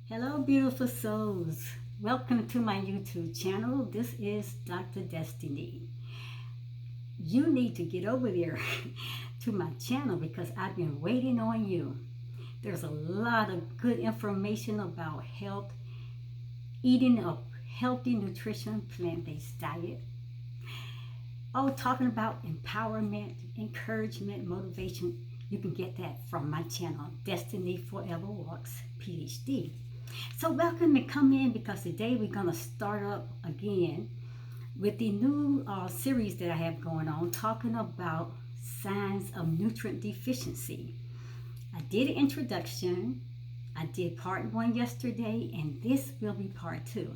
Hello, beautiful souls. Welcome to my YouTube channel. This is Dr. Destiny. You need to get over there to my channel because I've been waiting on you. There's a lot of good information about health, eating a healthy nutrition, plant-based diet. Oh, talking about empowerment, encouragement, motivation. You can get that from my channel, DestinyForever Walks, Ph.D. So welcome and come in because today we're going to start up again with the new series that I have going on talking about signs of nutrient deficiency. I did an introduction. I did part 1 yesterday and this will be part 2.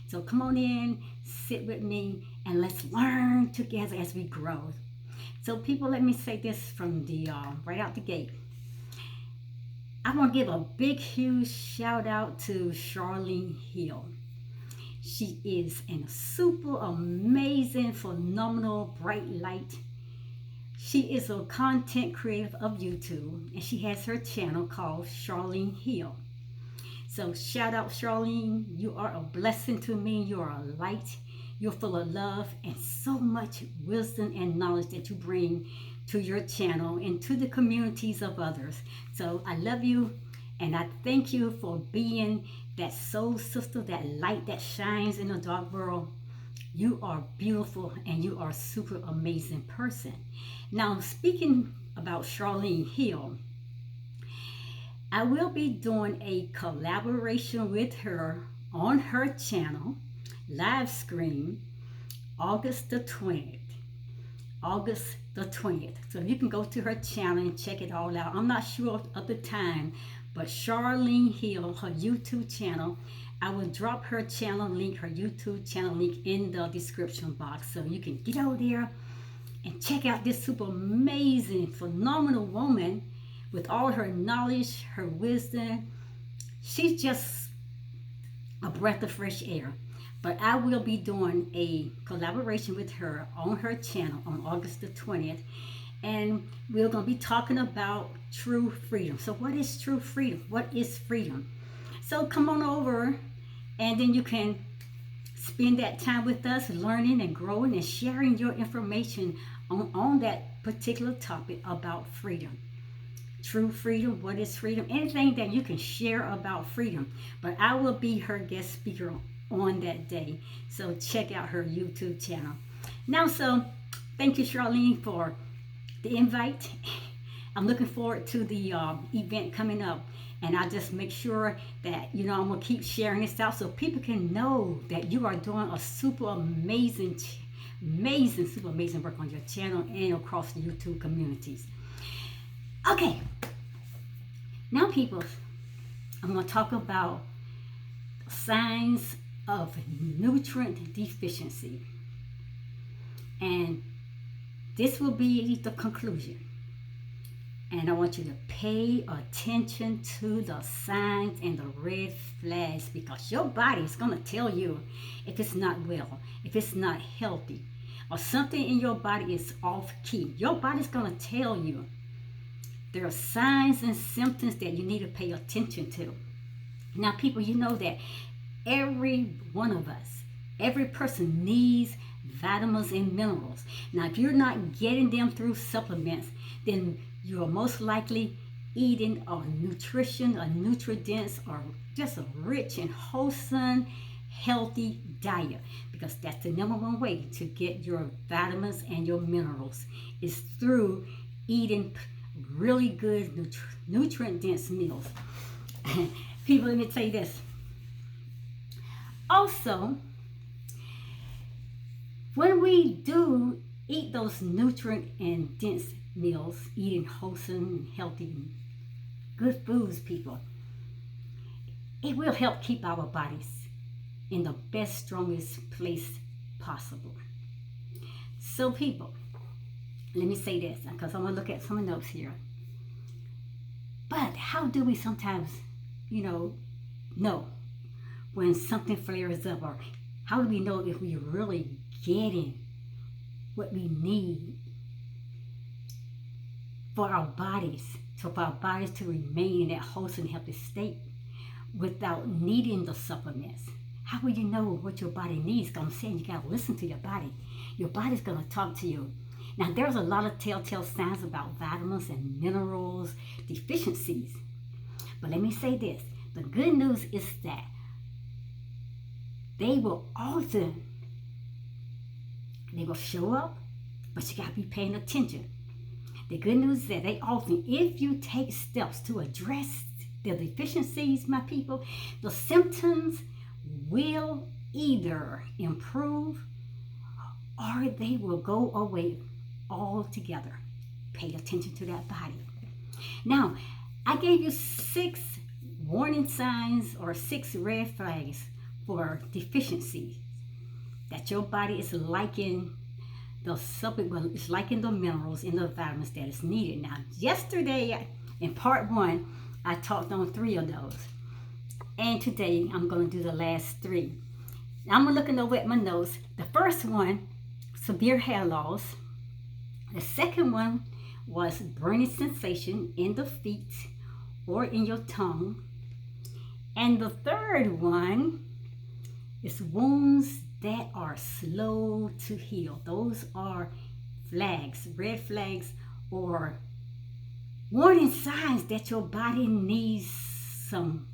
So come on in, sit with me, and let's learn together as we grow. So people, let me say this from the right out the gate. I want to give a big, huge shout out to Charlene Hill. She is a super amazing, phenomenal, bright light. She is a content creator of YouTube, and she has her channel called Charlene Hill. So shout out Charlene, you are a blessing to me. You are a light. You're full of love and so much wisdom and knowledge that you bring to your channel and to the communities of others. So I love you and I thank you for being that soul sister, that light that shines in a dark world. You are beautiful and you are a super amazing person. Now, speaking about Charlene Hill, I will be doing a collaboration with her on her channel, live stream, August the 20th. August the 20th. So you can go to her channel and check it all out. I'm not sure of the time, but Charlene Hill, her YouTube channel, I will drop her channel link, her YouTube channel link in the description box. So you can get over there and check out this super amazing, phenomenal woman with all her knowledge, her wisdom. She's just a breath of fresh air. But I will be doing a collaboration with her on her channel on August the 20th. And we're going to be talking about true freedom. So what is true freedom? What is freedom? So come on over and then you can spend that time with us learning and growing and sharing your information on that particular topic about freedom. True freedom, what is freedom? Anything that you can share about freedom. But I will be her guest speaker on that day. So check out her YouTube channel. Now, so thank you, Charlene, for the invite. I'm looking forward to the event coming up. And I just make sure that, I'm going to keep sharing this out so people can know that you are doing a super amazing work on your channel and across the YouTube communities. Okay, now people, I'm going to talk about signs of nutrient deficiency. And this will be the conclusion. And I want you to pay attention to the signs and the red flags because your body is going to tell you if it's not well, if it's not healthy, or something in your body is off key. Your body's going to tell you. There are signs and symptoms that you need to pay attention to. Now, people, you know that every one of us, every person needs vitamins and minerals. Now, if you're not getting them through supplements, then you are most likely eating a nutrient-dense, or just a rich and wholesome, healthy diet. Because that's the #1 way to get your vitamins and your minerals is through eating really good nutrient-dense meals. People, let me tell you this. Also, when we do eat those nutrient and dense meals, eating wholesome and healthy and good foods, people, it will help keep our bodies in the best, strongest place possible. So people, let me say this because I'm going to look at some notes here. But how do we sometimes, know when something flares up, or how do we know if we're really getting what we need for our bodies to remain in that wholesome, healthy state? without needing the supplements. How will you know what your body needs? Because I'm saying you got to listen to your body. Your body's going to talk to you. Now, there's a lot of telltale signs about vitamins and minerals deficiencies. But let me say this. The good news is that they will show up, but you got to be paying attention. The good news is that they often, if you take steps to address the deficiencies, my people, the symptoms will either improve or they will go away altogether. Pay attention to that body. Now, I gave you 6 warning signs or 6 red flags for deficiencies that your body is liking the supplement, it's liking the minerals and the vitamins that is needed. Now, yesterday in part 1, I talked on 3 of those. And today I'm going to do the last 3. Now, I'm looking over at my notes. The first one, severe hair loss. The second one was burning sensation in the feet or in your tongue. And the third one is wounds that are slow to heal. Those are flags, red flags, or warning signs that your body needs some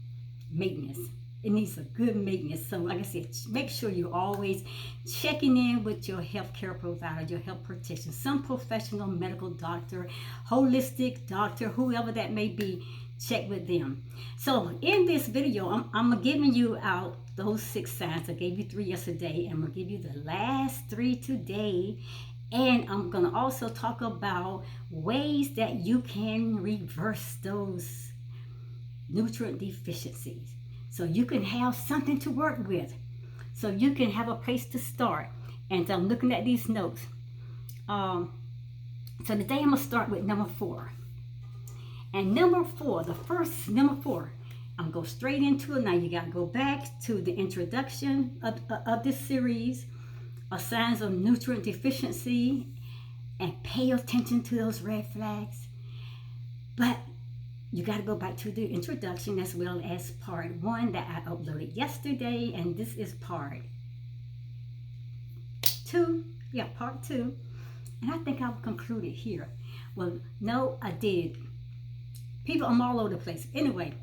maintenance. It needs a good maintenance. So like I said, make sure you're always checking in with your healthcare provider, your health protection, some professional medical doctor, holistic doctor, whoever that may be, check with them. So in this video, I'm giving you out those 6 signs. I gave you 3 yesterday, and I'm going to give you the last 3 today. And I'm going to also talk about ways that you can reverse those nutrient deficiencies, so you can have something to work with, so you can have a place to start. And so I'm looking at these notes. So today I'm going to start with number 4. And number 4, number 4, I'm going to go straight into it. Now you got to go back to the introduction of this series, signs of nutrient deficiency, and pay attention to those red flags. But you got to go back to the introduction as well as part 1 that I uploaded yesterday. And this is part 2. Yeah, part 2. And I think I've concluded here. Well, no, I did. People, I'm all over the place. Anyway,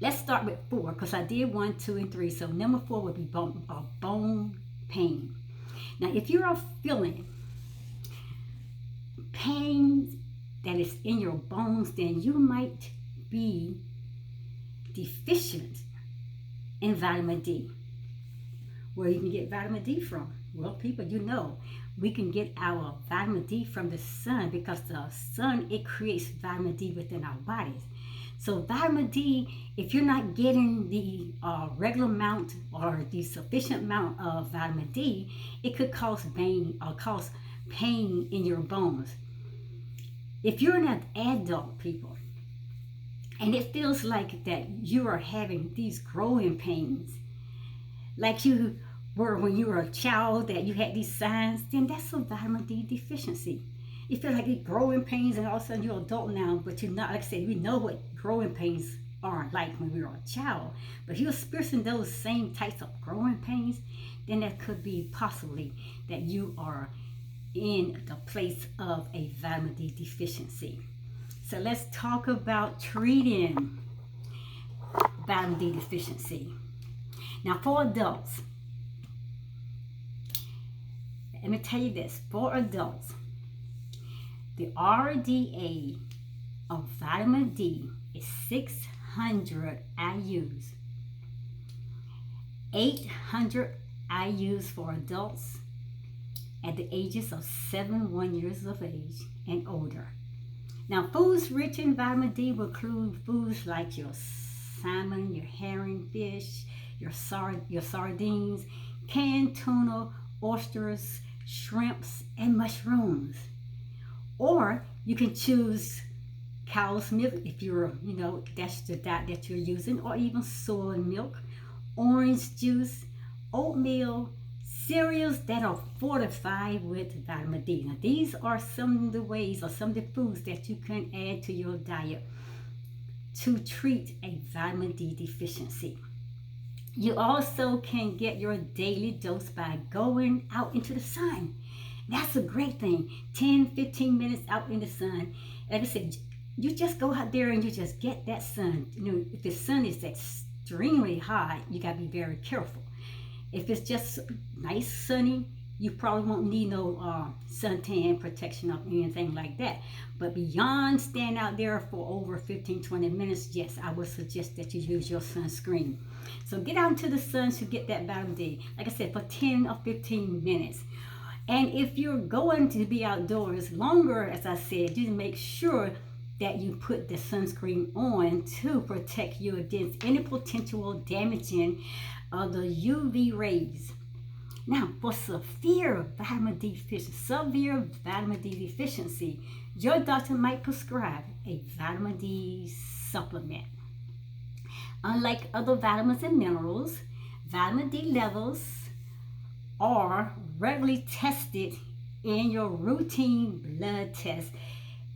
let's start with 4 because I did 1, 2, and 3. So number 4 would be bone pain. Now, if you are feeling pain that is in your bones, then you might be deficient in vitamin D. Where you can get vitamin D from? Well, people, you know, we can get our vitamin D from the sun, because the sun, it creates vitamin D within our bodies. So vitamin D, if you're not getting the regular amount or the sufficient amount of vitamin D, it could cause pain in your bones. If you're an adult, people, and it feels like that you are having these growing pains, like you were when you were a child, that you had these signs, then that's a vitamin D deficiency. You feel like these growing pains, and all of a sudden you're an adult now, but you're not. Like I said, we know what growing pains are like when we were a child. But if you're experiencing those same types of growing pains, then that could be possibly that you are in the place of a vitamin D deficiency. So let's talk about treating vitamin D deficiency. Now, for adults, let me tell you this. For adults, the RDA of vitamin D is 600 IUs. 800 IUs for adults at the ages of 71 years of age and older. Now, foods rich in vitamin D will include foods like your salmon, your herring, fish, your sardines, canned tuna, oysters, shrimps, and mushrooms. Or you can choose cow's milk if you're, that's the diet that you're using, or even soy milk, orange juice, oatmeal, cereals that are fortified with vitamin D. Now, these are some of the ways or some of the foods that you can add to your diet to treat a vitamin D deficiency. You also can get your daily dose by going out into the sun. That's a great thing. 10, 15 minutes out in the sun. Like I said, you just go out there and you just get that sun. You know, if the sun is extremely hot, you got to be very careful. If it's just nice sunny, you probably won't need no suntan protection or anything like that. But beyond staying out there for over 15, 20 minutes, yes, I would suggest that you use your sunscreen. So get out into the sun to get that vitamin D. Like I said, for 10 or 15 minutes. And if you're going to be outdoors longer, as I said, you make sure that you put the sunscreen on to protect you against any potential damaging of the UV rays. Now, for severe vitamin D deficiency, your doctor might prescribe a vitamin D supplement. Unlike other vitamins and minerals, vitamin D levels are regularly tested in your routine blood test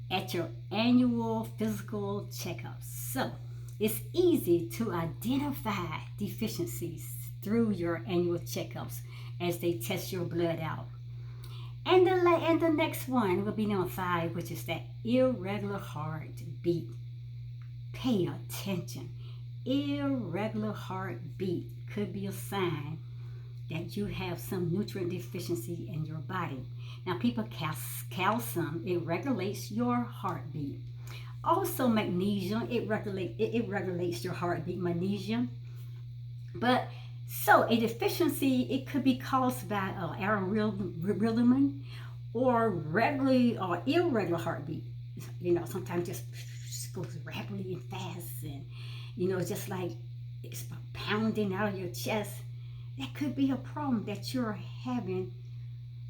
at your annual physical checkups. So it's easy to identify deficiencies through your annual checkups as they test your blood out. And the next one will be number 5, which is that irregular heartbeat. Pay attention. Irregular heartbeat could be a sign that you have some nutrient deficiency in your body. Now, people, calcium, it regulates your heartbeat. Also, magnesium, it regulates your heartbeat, magnesium. But so a deficiency, it could be caused by arrhythmia or irregular heartbeat. You know, sometimes just goes rapidly and fast, and you know, just like it's pounding out of your chest. That could be a problem that you're having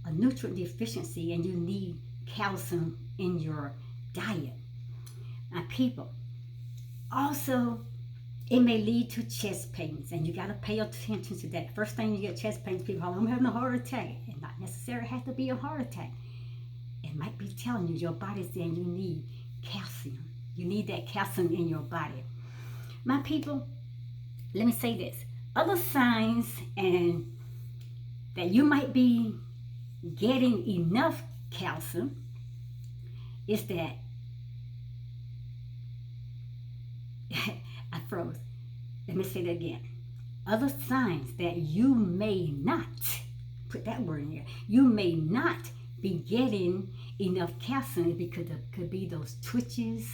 a nutrient deficiency and you need calcium in your diet. Now, people, also, it may lead to chest pains, and you got to pay attention to that. First thing you get chest pains, people, I'm having a heart attack. It not necessarily have to be a heart attack. It might be telling you your body's saying you need calcium. You need that calcium in your body. My people, let me say this. Other signs and that you might be getting enough calcium is that I froze. Let me say that again. Other signs that you may not, put that word in here, you may not be getting enough calcium because it could be those twitches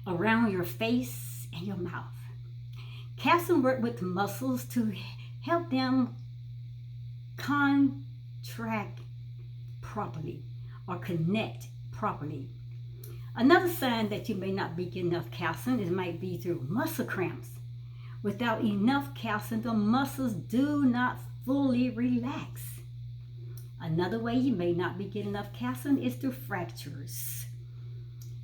around your face and your mouth. Calcium works with muscles to help them contract properly or connect properly. Another sign that you may not be getting enough calcium is might be through muscle cramps. Without enough calcium, the muscles do not fully relax. Another way you may not be getting enough calcium is through fractures.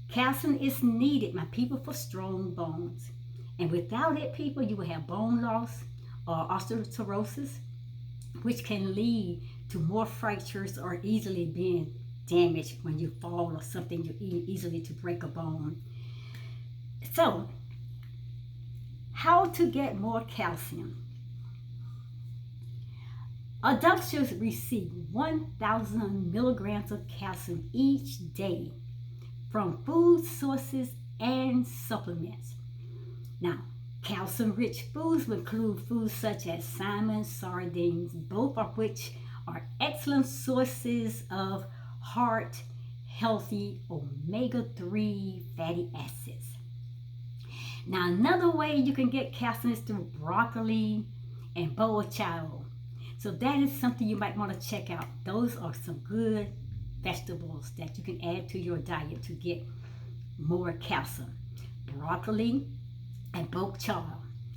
Calcium is needed, my people, for strong bones. And without it, people, you will have bone loss or osteoporosis, which can lead to more fractures or easily being damaged when you fall or something, you easily to break a bone. So, how to get more calcium? Adults should receive 1,000 milligrams of calcium each day from food sources and supplements. Now, calcium-rich foods will include foods such as salmon, sardines, both of which are excellent sources of heart-healthy omega-3 fatty acids. Now, another way you can get calcium is through broccoli and boiled chow. So that is something you might want to check out. Those are some good vegetables that you can add to your diet to get more calcium. Broccoli and bok choy,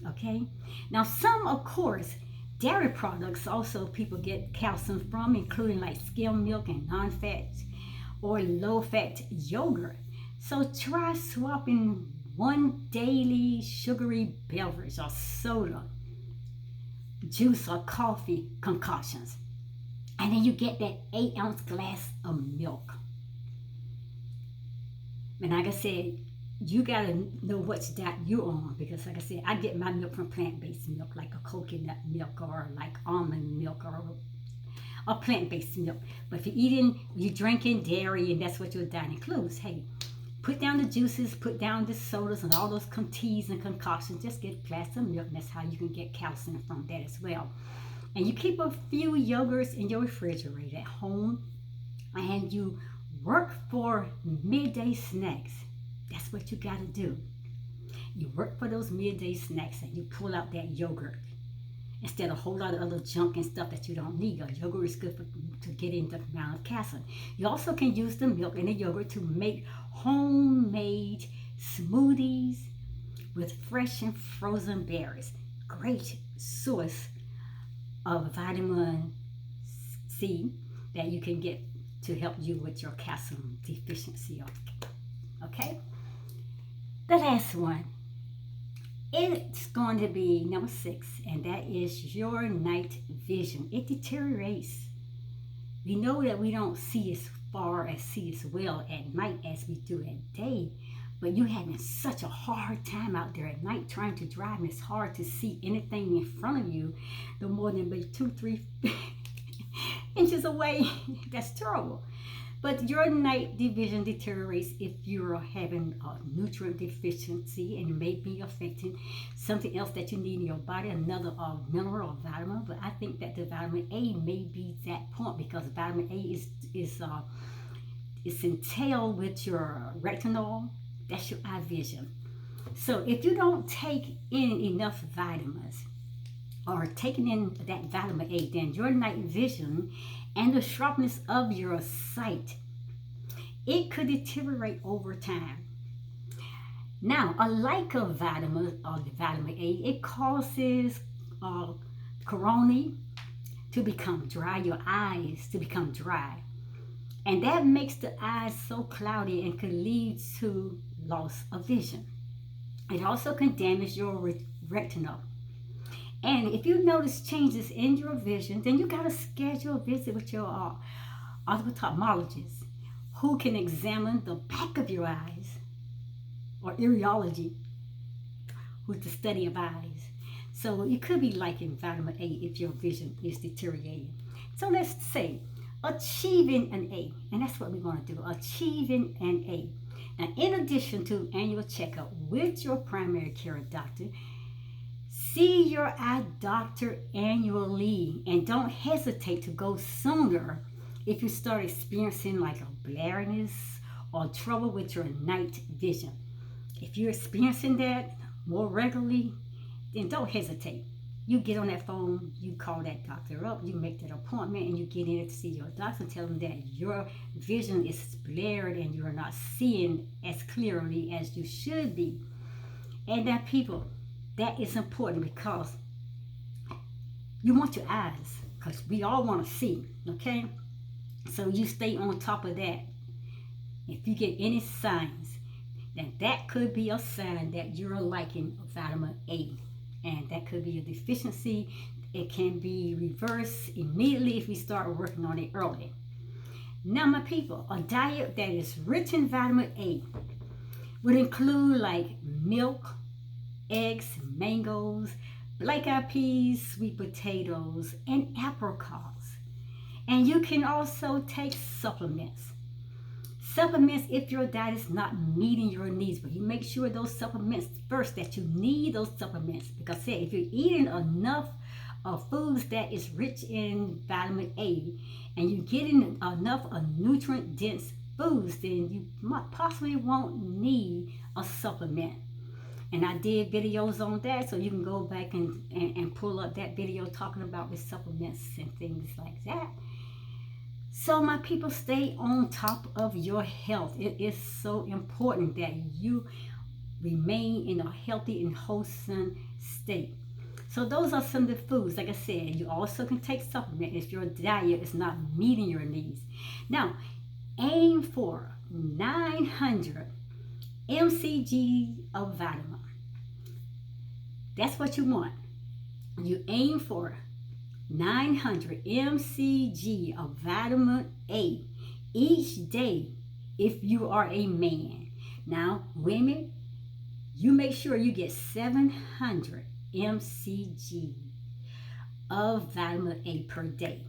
okay? Now, some, of course, dairy products also people get calcium from, including like skim milk and non-fat or low-fat yogurt. So try swapping one daily sugary beverage or soda, juice or coffee concoctions. And then you get that 8-ounce glass of milk. And like I said, you gotta know which diet you're on, because like I said, I get my milk from plant-based milk, like a coconut milk or like almond milk or plant-based milk. But if you're drinking dairy and that's what your diet includes, hey, put down the juices, put down the sodas and all those teas and concoctions. Just get a glass of milk, and that's how you can get calcium from that as well. And you keep a few yogurts in your refrigerator at home, and you work for midday snacks. That's what you got to do. You work for those midday snacks and you pull out that yogurt instead of a whole lot of other junk and stuff that you don't need. A yogurt is good to get in the amount of calcium. You also can use the milk and the yogurt to make homemade smoothies with fresh and frozen berries. Great source of vitamin C that you can get to help you with your calcium deficiency. Okay? The last one, it's going to be number 6, and that is your night vision. It deteriorates. We know that we don't see as far as see as well at night as we do at day, but you're having such a hard time out there at night trying to drive, and it's hard to see anything in front of you no more than maybe 2-3 inches away. That's terrible. But your night vision deteriorates if you're having a nutrient deficiency and may be affecting something else that you need in your body, another mineral or vitamin. But I think that the vitamin A may be that point, because vitamin A is entailed with your retinol. That's your eye vision. So if you don't take in enough vitamins or taking in that vitamin A, then your night vision and the sharpness of your sight, it could deteriorate over time. Now, unlike a vitamin or the vitamin A, it causes cornea to become dry, your eyes to become dry. And that makes the eyes so cloudy and could lead to loss of vision. It also can damage your retinal. And if you notice changes in your vision, then you got to schedule a visit with your ophthalmologist, who can examine the back of your eyes, or iridology, who's the study of eyes. So it could be like in vitamin A if your vision is deteriorating. So let's say achieving an A, and that's what we want to do, achieving an A. Now, in addition to annual checkup with your primary care doctor, see your eye doctor annually, and don't hesitate to go sooner if you start experiencing like a blurriness or trouble with your night vision. If you're experiencing that more regularly, then don't hesitate. You get on that phone, you call that doctor up, you make that appointment, and you get in to see your doctor and tell them that your vision is blurred and you're not seeing as clearly as you should be. And that, people, that is important, because you want your eyes, because we all want to see, okay? So you stay on top of that. If you get any signs, then that could be a sign that you're lacking vitamin A. And that could be a deficiency. It can be reversed immediately if we start working on it early. Now, my people, a diet that is rich in vitamin A would include like milk, eggs, mangoes, black eyed peas, sweet potatoes, and apricots. And you can also take supplements. Supplements if your diet is not meeting your needs, but you make sure those supplements first, that you need those supplements. Because say, if you're eating enough of foods that is rich in vitamin A, and you're getting enough of nutrient dense foods, then you possibly won't need a supplement. And I did videos on that, so you can go back and pull up that video talking about the supplements and things like that. So my people, stay on top of your health. It is so important that you remain in a healthy and wholesome state. So those are some of the foods. Like I said, you also can take supplement if your diet is not meeting your needs. Now, aim for 900 mcg of vitamin. That's what you want. You aim for 900 mcg of vitamin A each day if you are a man. Now, women, you make sure you get 700 mcg of vitamin A per day.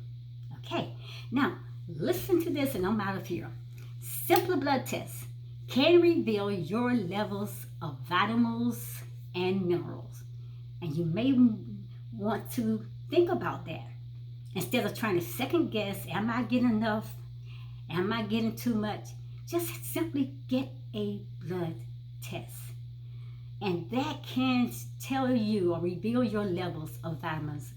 Okay, now listen to this and I'm out of here. Simple blood tests can reveal your levels of vitamins and minerals. And you may want to think about that instead of trying to second guess, am I getting enough? Am I getting too much? Just simply get a blood test. And that can tell you or reveal your levels of vitamins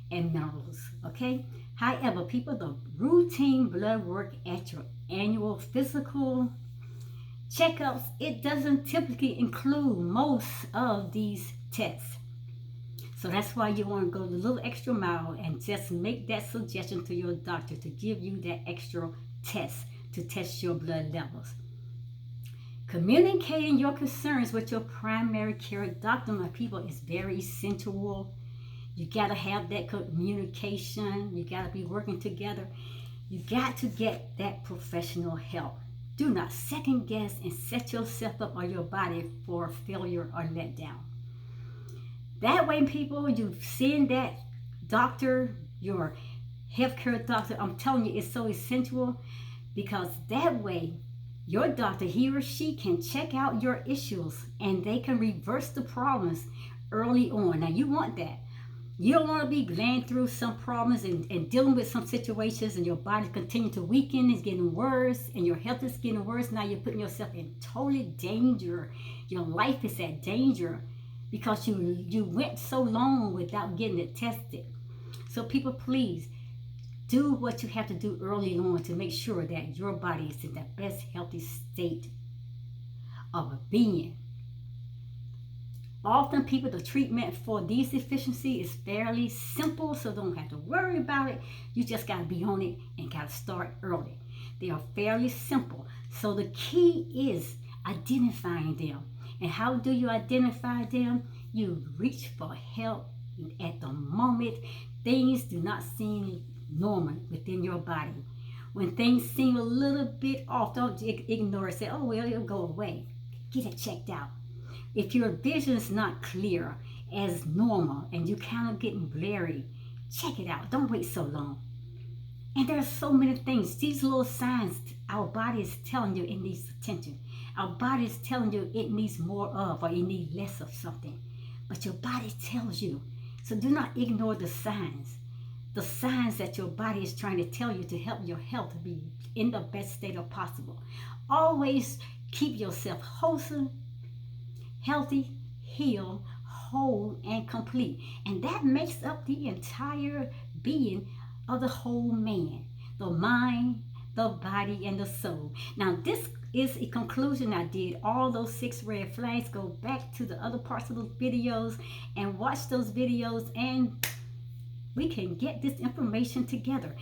and minerals, okay? However, people, the routine blood work at your annual physical checkups, it doesn't typically include most of these tests. So that's why you want to go the little extra mile and just make that suggestion to your doctor to give you that extra test to test your blood levels. Communicating your concerns with your primary care doctor, my people, is very essential. You got to have that communication. You got to be working together. You got to get that professional help. Do not second guess and set yourself up or your body for failure or letdown. That way, people, you've seen that doctor, your healthcare doctor. I'm telling you, it's so essential because that way, your doctor, he or she can check out your issues and they can reverse the problems early on. Now, you want that. You don't want to be going through some problems and dealing with some situations and your body continue to weaken, it's getting worse, and your health is getting worse. Now you're putting yourself in total danger. Your life is at danger because you went so long without getting it tested. So people, please do what you have to do early on to make sure that your body is in the best healthy state of being. Often people, the treatment for these deficiencies is fairly simple, so don't have to worry about it. You just got to be on it and got to start early. They are fairly simple. So the key is identifying them. And how do you identify them? You reach for help at the moment things do not seem normal within your body. When things seem a little bit off, don't ignore it. Say, oh, well, it'll go away. Get it checked out. If your vision is not clear as normal and you kind of getting blurry, check it out. Don't wait so long. And there's so many things. These little signs our body is telling you it needs attention. Our body is telling you it needs more of or it needs less of something. But your body tells you. So do not ignore the signs. The signs that your body is trying to tell you to help your health to be in the best state of possible. Always keep yourself wholesome, healthy, healed, whole, and complete. And that makes up the entire being of the whole man, the mind, the body, and the soul. Now, this is a conclusion. I did all those 6 red flags. Go back to the other parts of those videos and watch those videos, and we can get this information together.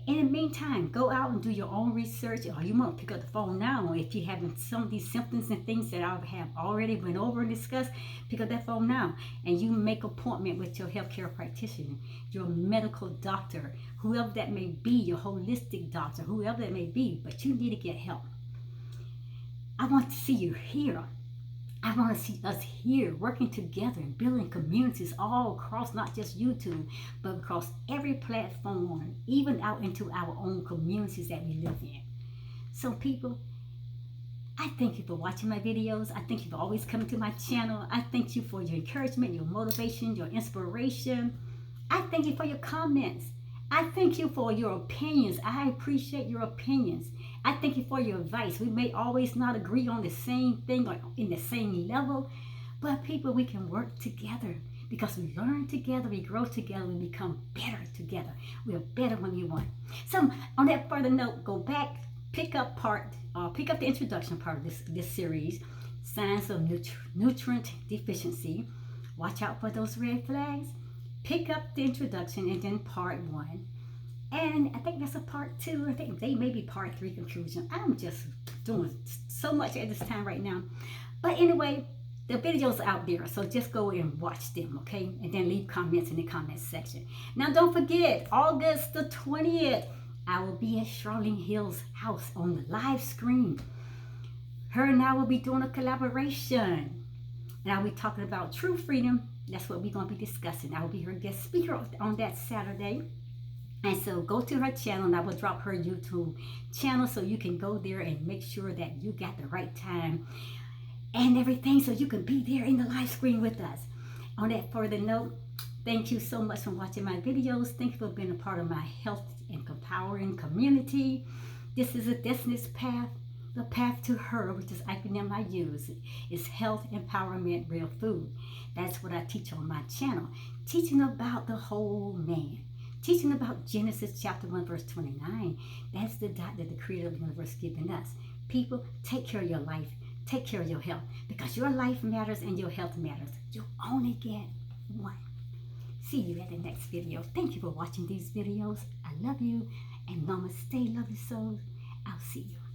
In the meantime, go out and do your own research, or you want to pick up the phone now. If you're having some of these symptoms and things that I have already went over and discussed, pick up that phone now and you make an appointment with your healthcare practitioner, your medical doctor, whoever that may be, your holistic doctor, whoever that may be, but you need to get help. I want to see you here. I want to see us here working together and building communities all across, not just YouTube, but across every platform, even out into our own communities that we live in. So people, I thank you for watching my videos. I thank you for always coming to my channel. I thank you for your encouragement, your motivation, your inspiration. I thank you for your comments. I thank you for your opinions. I appreciate your opinions. I thank you for your advice. We may always not agree on the same thing or in the same level, but people, we can work together because we learn together, we grow together, we become better together. We are better when we want. So on that further note, go back, pick up the introduction part of this series, Signs of Nutrient Deficiency. Watch out for those red flags. Pick up the introduction and then part 1. And I think that's a part 2. I think they may be part 3 conclusion. I'm just doing so much at this time right now. But anyway, the videos out there, so just go and watch them, okay? And then leave comments in the comment section. Now don't forget, August the 20th, I will be at Charlene Hill's house on the live screen. Her and I will be doing a collaboration. And I'll be talking about true freedom. That's what we're going to be discussing. I'll be her guest speaker on that Saturday. And so go to her channel, and I will drop her YouTube channel so you can go there and make sure that you got the right time and everything so you can be there in the live screen with us. On that further note, thank you so much for watching my videos. Thank you for being a part of my health and empowering community. This is a Destiny's path. The path to her, which is acronym I use, is health, empowerment, real food. That's what I teach on my channel. Teaching about the whole man. Teaching about Genesis chapter 1, verse 29. That's the dot that the creator of the universe giving us. People, take care of your life. Take care of your health. Because your life matters and your health matters. You only get one. See you at the next video. Thank you for watching these videos. I love you. And namaste, lovely souls. I'll see you.